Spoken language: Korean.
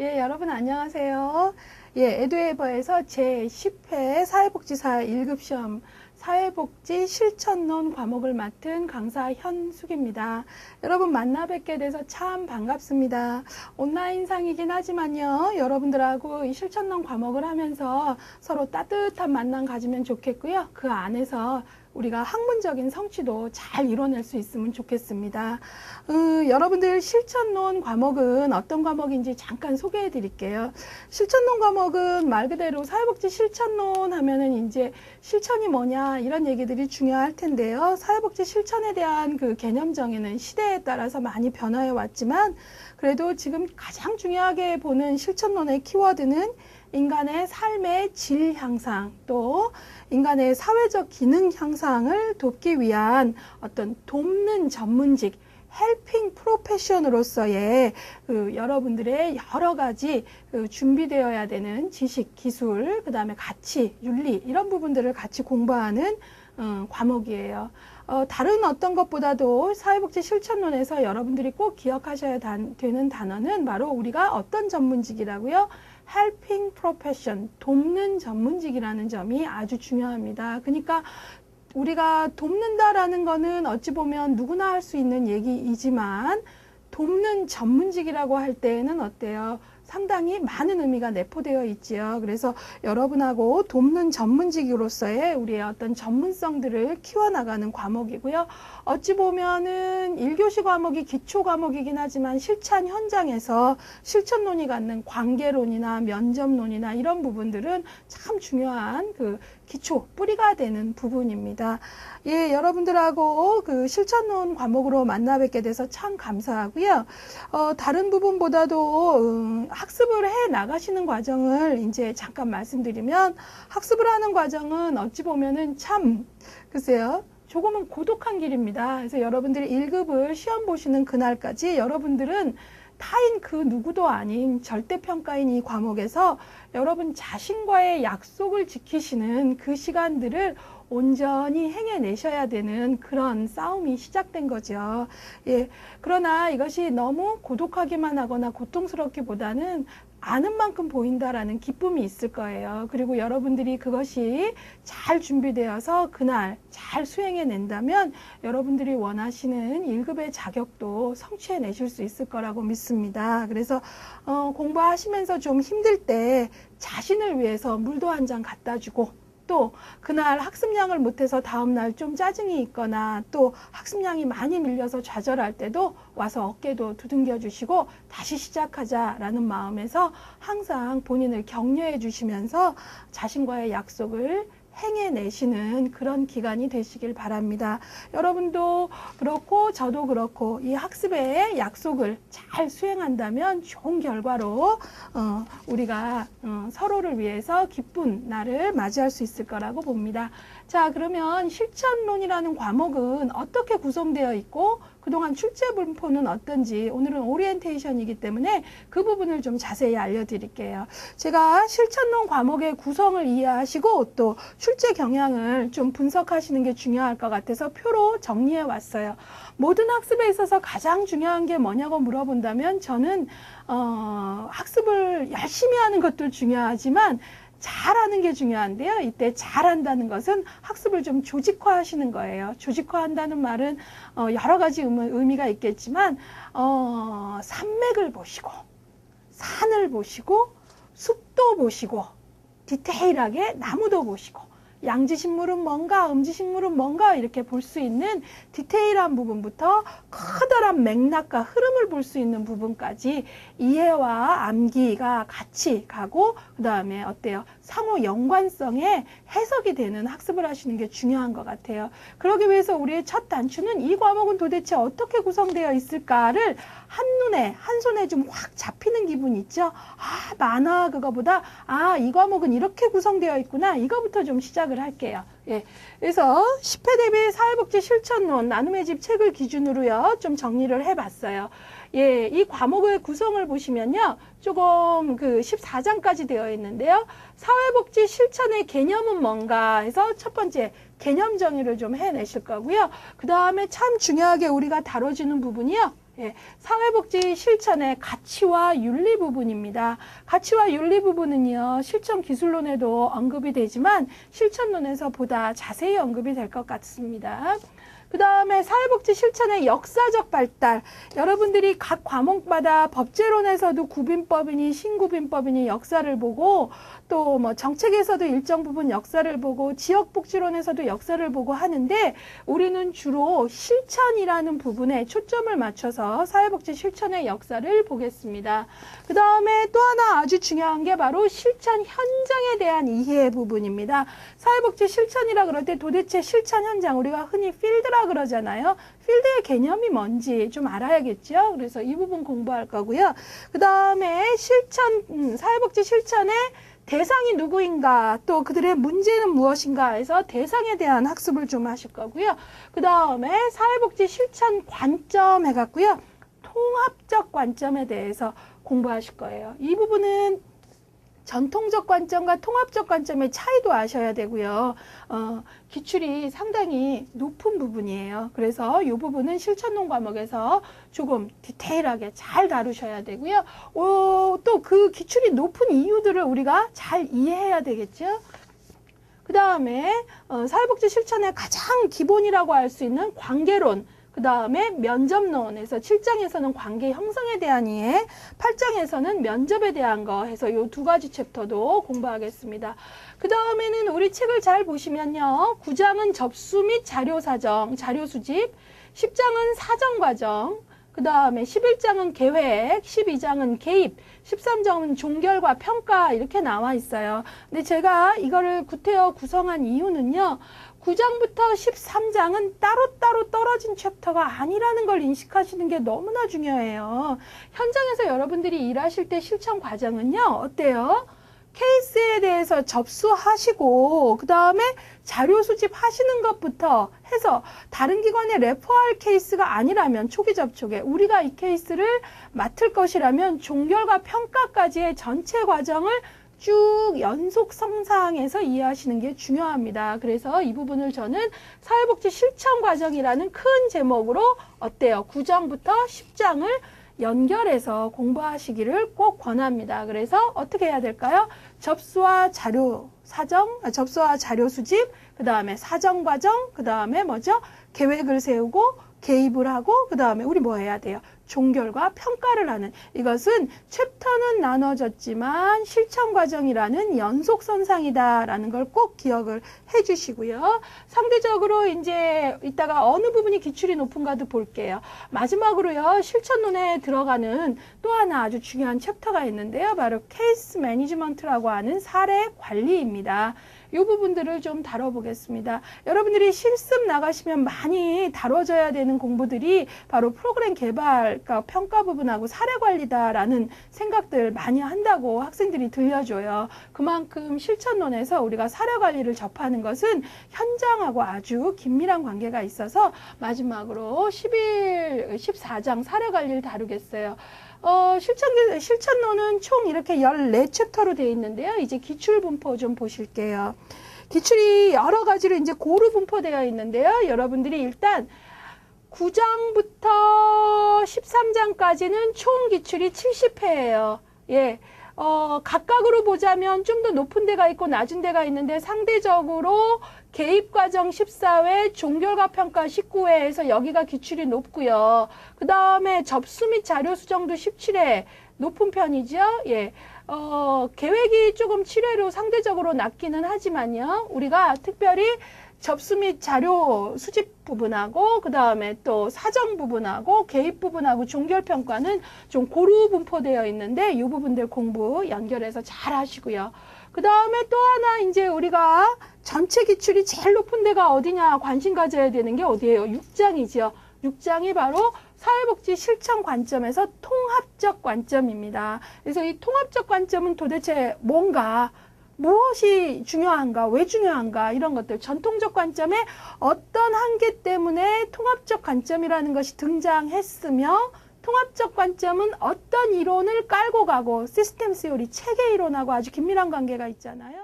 예, 여러분 안녕하세요. 예, 에듀에버에서 제10회 사회복지사 1급 시험 사회복지 실천론 과목을 맡은 강사 현숙입니다. 여러분 만나 뵙게 돼서 참 반갑습니다. 온라인상이긴 하지만요, 여러분들하고 이 실천론 과목을 하면서 서로 따뜻한 만남 가지면 좋겠고요. 그 안에서 우리가 학문적인 성취도 잘 이뤄낼 수 있으면 좋겠습니다. 여러분들 실천론 과목은 어떤 과목인지 잠깐 소개해 드릴게요. 실천론 과목은 말 그대로 사회복지 실천론 하면은 이제 실천이 뭐냐 이런 얘기들이 중요할 텐데요. 사회복지 실천에 대한 그 개념 정의는 시대에 따라서 많이 변화해 왔지만 그래도 지금 가장 중요하게 보는 실천론의 키워드는 인간의 삶의 질 향상, 또 인간의 사회적 기능 향상을 돕기 위한 어떤 돕는 전문직, 헬핑 프로페션으로서의 여러분들의 여러 가지 준비되어야 되는 지식, 기술, 그 다음에 가치, 윤리 이런 부분들을 같이 공부하는 과목이에요. 다른 어떤 것보다도 사회복지 실천론에서 여러분들이 꼭 기억하셔야 되는 단어는 바로 우리가 어떤 전문직이라고요? helping profession, 돕는 전문직이라는 점이 아주 중요합니다. 그러니까 우리가 돕는다라는 거는 어찌 보면 누구나 할 수 있는 얘기이지만 돕는 전문직이라고 할 때에는 어때요? 상당히 많은 의미가 내포되어 있지요. 그래서 여러분하고 돕는 전문직으로서의 우리의 어떤 전문성들을 키워나가는 과목이고요. 어찌 보면은 1교시 과목이 기초 과목이긴 하지만 실천 현장에서 실천론이 갖는 관계론이나 면접론이나 이런 부분들은 참 중요한 기초, 뿌리가 되는 부분입니다. 예, 여러분들하고 실천론 과목으로 만나 뵙게 돼서 참 감사하고요. 다른 부분보다도 학습을 해 나가시는 과정을 이제 잠깐 말씀드리면 학습을 하는 과정은 어찌 보면은 참, 글쎄요. 조금은 고독한 길입니다. 그래서 여러분들이 1급을 시험 보시는 그날까지 여러분들은 타인 그 누구도 아닌 절대평가인 이 과목에서 여러분 자신과의 약속을 지키시는 그 시간들을 온전히 행해내셔야 되는 그런 싸움이 시작된 거죠. 예. 그러나 이것이 너무 고독하기만 하거나 고통스럽기보다는 아는 만큼 보인다라는 기쁨이 있을 거예요. 그리고 여러분들이 그것이 잘 준비되어서 그날 잘 수행해낸다면 여러분들이 원하시는 1급의 자격도 성취해내실 수 있을 거라고 믿습니다. 그래서 공부하시면서 좀 힘들 때 자신을 위해서 물도 한 잔 갖다 주고 또 그날 학습량을 못해서 다음날 좀 짜증이 있거나 또 학습량이 많이 밀려서 좌절할 때도 와서 어깨도 두둥겨 주시고 다시 시작하자라는 마음에서 항상 본인을 격려해 주시면서 자신과의 약속을 행해내시는 그런 기간이 되시길 바랍니다. 여러분도 그렇고 저도 그렇고 이 학습의 약속을 잘 수행한다면 좋은 결과로 우리가 서로를 위해서 기쁜 날을 맞이할 수 있을 거라고 봅니다. 자, 그러면 실천론이라는 과목은 어떻게 구성되어 있고 그동안 출제 분포는 어떤지 오늘은 오리엔테이션이기 때문에 그 부분을 좀 자세히 알려드릴게요. 제가 실천론 과목의 구성을 이해하시고 또 출제 경향을 좀 분석하시는 게 중요할 것 같아서 표로 정리해 왔어요. 모든 학습에 있어서 가장 중요한 게 뭐냐고 물어본다면 저는 학습을 열심히 하는 것도 중요하지만 잘하는 게 중요한데요. 이때 잘한다는 것은 학습을 좀 조직화하시는 거예요. 조직화한다는 말은 여러 가지 의미가 있겠지만 산맥을 보시고 산을 보시고 숲도 보시고 디테일하게 나무도 보시고 양지식물은 뭔가 음지식물은 뭔가 이렇게 볼 수 있는 디테일한 부분부터 커다란 맥락과 흐름을 볼 수 있는 부분까지 이해와 암기가 같이 가고 그 다음에 어때요? 상호 연관성에 해석이 되는 학습을 하시는 게 중요한 것 같아요. 그러기 위해서 우리의 첫 단추는 이 과목은 도대체 어떻게 구성되어 있을까를 한눈에 한손에 좀 확 잡히는 기분 있죠? 아, 많아 그거보다 이 과목은 이렇게 구성되어 있구나. 이거부터 좀 시작을 할게요. 예. 그래서 10회 대비 사회복지 실천론 나눔의 집 책을 기준으로요. 좀 정리를 해봤어요. 예, 이 과목의 구성을 보시면요. 조금 14장까지 되어 있는데요. 사회복지 실천의 개념은 뭔가 해서 첫 번째 개념 정의를 좀 해내실 거고요. 그 다음에 참 중요하게 우리가 다뤄지는 부분이요. 예, 사회복지 실천의 가치와 윤리 부분입니다. 가치와 윤리 부분은요, 실천 기술론에도 언급이 되지만 실천론에서 보다 자세히 언급이 될 것 같습니다. 그 다음에 사회복지 실천의 역사적 발달. 여러분들이 각 과목마다 법제론에서도 구빈법이니 신구빈법이니 역사를 보고 또 뭐 정책에서도 일정 부분 역사를 보고 지역복지론에서도 역사를 보고 하는데 우리는 주로 실천이라는 부분에 초점을 맞춰서 사회복지 실천의 역사를 보겠습니다. 그 다음에 또 하나 아주 중요한 게 바로 실천 현장에 대한 이해 부분입니다. 사회복지 실천이라 그럴 때 도대체 실천 현장, 우리가 흔히 필드라 그러잖아요. 필드의 개념이 뭔지 좀 알아야겠죠. 그래서 이 부분 공부할 거고요. 그 다음에 사회복지 실천의 대상이 누구인가, 또 그들의 문제는 무엇인가 해서 대상에 대한 학습을 좀 하실 거고요. 그 다음에 사회복지 실천 관점 해갖고요. 통합적 관점에 대해서 공부하실 거예요. 이 부분은 전통적 관점과 통합적 관점의 차이도 아셔야 되고요. 기출이 상당히 높은 부분이에요. 그래서 이 부분은 실천론 과목에서 조금 디테일하게 잘 다루셔야 되고요. 또 그 기출이 높은 이유들을 우리가 잘 이해해야 되겠죠. 그 다음에 사회복지 실천의 가장 기본이라고 할 수 있는 관계론, 그 다음에 면접론에서 7장에서는 관계 형성에 대한 이해, 8장에서는 면접에 대한 거 해서 이 두 가지 챕터도 공부하겠습니다. 그 다음에는 우리 책을 잘 보시면요. 9장은 접수 및 자료 사정, 자료 수집, 10장은 사정 과정, 그 다음에 11장은 계획, 12장은 개입, 13장은 종결과 평가 이렇게 나와 있어요. 근데 제가 이거를 구태여 구성한 이유는요. 9장부터 13장은 따로따로 떨어진 챕터가 아니라는 걸 인식하시는 게 너무나 중요해요. 현장에서 여러분들이 일하실 때 실천 과정은요. 어때요? 케이스에 대해서 접수하시고 그 다음에 자료 수집하시는 것부터 해서 다른 기관에 레퍼할 케이스가 아니라면 초기 접촉에 우리가 이 케이스를 맡을 것이라면 종결과 평가까지의 전체 과정을 쭉 연속성상에서 이해하시는 게 중요합니다. 그래서 이 부분을 저는 사회복지 실천 과정이라는 큰 제목으로 어때요? 9장부터 10장을 연결해서 공부하시기를 꼭 권합니다. 그래서 어떻게 해야 될까요? 접수와 자료 수집, 그 다음에 사정 과정, 그 다음에 뭐죠? 계획을 세우고 개입을 하고 그 다음에 우리 뭐 해야 돼요? 종결과 평가를 하는, 이것은 챕터는 나눠졌지만 실천 과정이라는 연속선상이다라는 걸 꼭 기억을 해 주시고요. 상대적으로 이제 이따가 어느 부분이 기출이 높은가도 볼게요. 마지막으로요. 실천론에 들어가는 또 하나 아주 중요한 챕터가 있는데요. 바로 케이스 매니지먼트라고 하는 사례 관리입니다. 이 부분들을 좀 다뤄보겠습니다. 여러분들이 실습 나가시면 많이 다뤄져야 되는 공부들이 바로 프로그램 개발, 그러니까 평가 부분하고 사례 관리다라는 생각들 많이 한다고 학생들이 들려줘요. 그만큼 실천론에서 우리가 사례 관리를 접하는 것은 현장하고 아주 긴밀한 관계가 있어서 마지막으로 14장 사례 관리를 다루겠어요. 실천론은 총 이렇게 14챕터로 되어 있는데요. 이제 기출 분포 좀 보실게요. 기출이 여러 가지로 이제 고루 분포되어 있는데요. 여러분들이 일단 9장부터 13장까지는 총 기출이 70회예요. 예. 각각으로 보자면 좀 더 높은 데가 있고 낮은 데가 있는데 상대적으로 개입과정 14회, 종결과 평가 19회에서 여기가 기출이 높고요. 그 다음에 접수 및 자료 수정도 17회, 높은 편이죠. 예. 계획이 조금 7회로 상대적으로 낮기는 하지만요. 우리가 특별히 접수 및 자료 수집 부분하고 그 다음에 또 사정 부분하고 개입 부분하고 종결평가는 좀 고루 분포되어 있는데 이 부분들 공부 연결해서 잘 하시고요. 그 다음에 또 하나 이제 우리가 전체 기출이 제일 높은 데가 어디냐 관심 가져야 되는 게 어디예요? 6장이죠. 6장이 바로 사회복지 실천 관점에서 통합적 관점입니다. 그래서 이 통합적 관점은 도대체 뭔가, 무엇이 중요한가, 왜 중요한가, 이런 것들, 전통적 관점에 어떤 한계 때문에 통합적 관점이라는 것이 등장했으며 통합적 관점은 어떤 이론을 깔고 가고 시스템 시오리, 체계 이론하고 아주 긴밀한 관계가 있잖아요.